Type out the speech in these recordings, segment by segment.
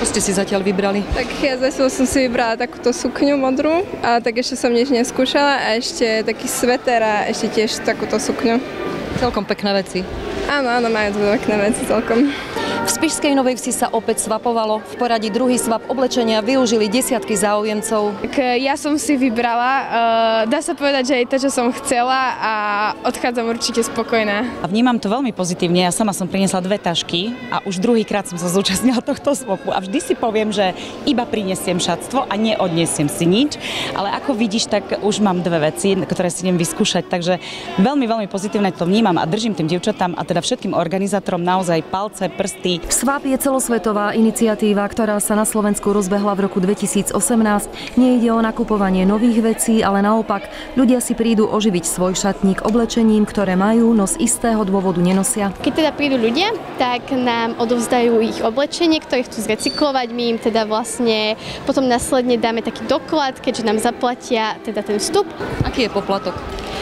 ste si zatiaľ vybrali? Tak ja zatiaľ som si vybrala takúto sukňu modrú, a tak ešte som nič neskúšala a ešte taký sveter a ešte tiež takúto sukňu. Celkom pekné veci. Áno, majú to pekné veci celkom. V Spišskej Novej Vsi sa opäť svapovalo. V poradí druhý svap oblečenia využili desiatky záujemcov. Ja som si vybrala, dá sa povedať, že aj to, čo som chcela a odchádzam určite spokojná. A vnímam to veľmi pozitívne. Ja sama som priniesla 2 tašky a už druhýkrát som sa zúčastnila tohto swapu. A vždy si poviem, že iba prinesiem šatstvo a neodnesiem si nič. Ale ako vidíš, tak už mám 2 veci, ktoré si idem vyskúšať. Takže veľmi, veľmi pozitívne to vnímam a držím tým dievčatám a teda všetkým organizátorom naozaj palce, prsty. Swap je celosvetová iniciatíva, ktorá sa na Slovensku rozbehla v roku 2018. Nejde o nakupovanie nových vecí, ale naopak ľudia si prídu oživiť svoj šatník oblečením, ktoré majú, no z istého dôvodu nenosia. Keď teda prídu ľudia, tak nám odovzdajú ich oblečenie, ktoré chcú zrecyklovať. My im teda vlastne potom následne dáme taký doklad, keďže nám zaplatia teda ten vstup. Aký je poplatok?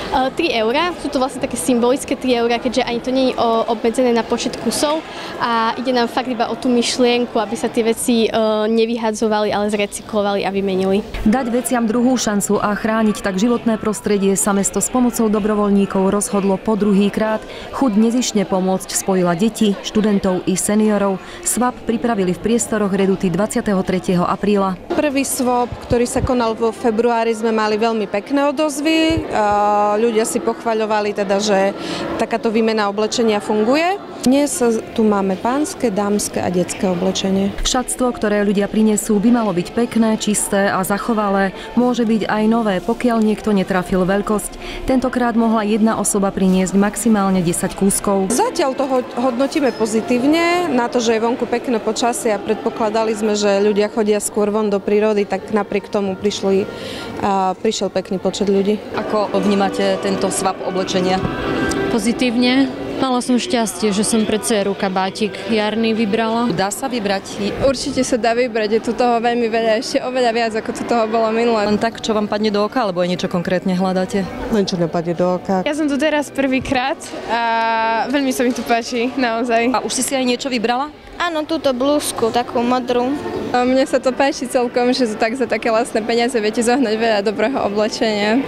3 eurá, sú to vlastne také symbolické 3 eurá, keďže ani to nie je obmedzené na počet kusov a ide nám fakt iba o tú myšlienku, aby sa tie veci nevyhadzovali, ale zrecyklovali a vymenili. Dať veciam druhú šancu a chrániť tak životné prostredie sa mesto s pomocou dobrovoľníkov rozhodlo po druhýkrát. Chuť nezištne pomôcť spojila deti, študentov i seniorov. Swap pripravili v priestoroch Reduty 23. apríla. Prvý swap, ktorý sa konal vo februári, sme mali veľmi pekné odozvy. Ľudia si pochvaľovali teda, že takáto výmena oblečenia funguje. Dnes tu máme pánske, dámske a detské oblečenie. Šatstvo, ktoré ľudia prinesú, by malo byť pekné, čisté a zachovalé. Môže byť aj nové, pokiaľ niekto netrafil veľkosť. Tentokrát mohla jedna osoba priniesť maximálne 10 kúskov. Zatiaľ to hodnotíme pozitívne. Na to, že je vonku pekné počasie a predpokladali sme, že ľudia chodia skôr von do prírody, tak napriek tomu prišiel pekný počet ľudí. Ako vnímate tento swap oblečenia? Pozitívne. Mala som šťastie, že som pre dceru kabátik jarný vybrala. Dá sa vybrať? Určite sa dá vybrať, je tu toho veľmi veľa, ešte oveľa viac, ako tu toho bolo minulé. Len tak, čo vám padne do oka, alebo aj niečo konkrétne hľadáte? Len čo nepadne do oka. Ja som tu teraz prvýkrát a veľmi sa mi tu páči, naozaj. A už si aj niečo vybrala? Áno, túto blúzku, takú modrú. Mne sa to páči celkom, že tak za také vlastné peniaze viete zohnať veľa dobrého oblečenia.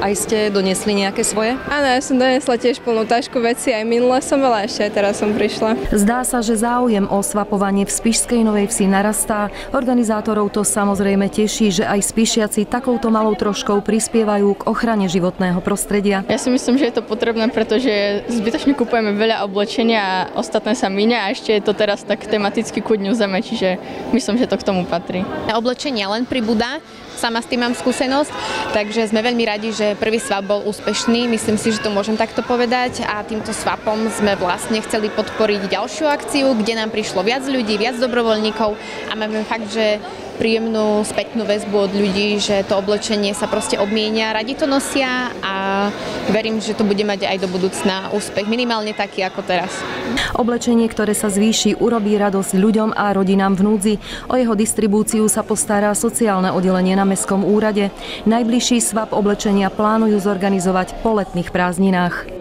Aj ste doniesli nejaké svoje? Áno, ja som doniesla tiež plnú tašku veci, aj minule som bola, ešte aj teraz som prišla. Zdá sa, že záujem o svapovanie v Spišskej Novej Vsi narastá. Organizátorov to samozrejme teší, že aj Spišiaci takouto malou troškou prispievajú k ochrane životného prostredia. Ja si myslím, že je to potrebné, pretože zbytočne kupujeme veľa oblečenia a ostatné sa míňa a ešte je to teraz tak tematicky ku Dňu Zeme, čiže myslím, že to k tomu patrí. Oblečenie len pribúda, sama s tým mám skúsenosť, takže sme veľmi radi, že prvý swap bol úspešný, myslím si, že to môžem takto povedať a týmto swapom sme vlastne chceli podporiť ďalšiu akciu, kde nám prišlo viac ľudí, viac dobrovoľníkov a máme fakt, že príjemnú spätnú väzbu od ľudí, že to oblečenie sa proste obmienia, radi to nosia a verím, že to bude mať aj do budúcna úspech, minimálne taký ako teraz. Oblečenie, ktoré sa zvýši, urobí radosť ľuďom a rodinám v núdzi. O jeho distribúciu sa postará sociálne oddelenie na Mestskom úrade. Najbližší swap oblečenia plánujú zorganizovať po letných prázdninách.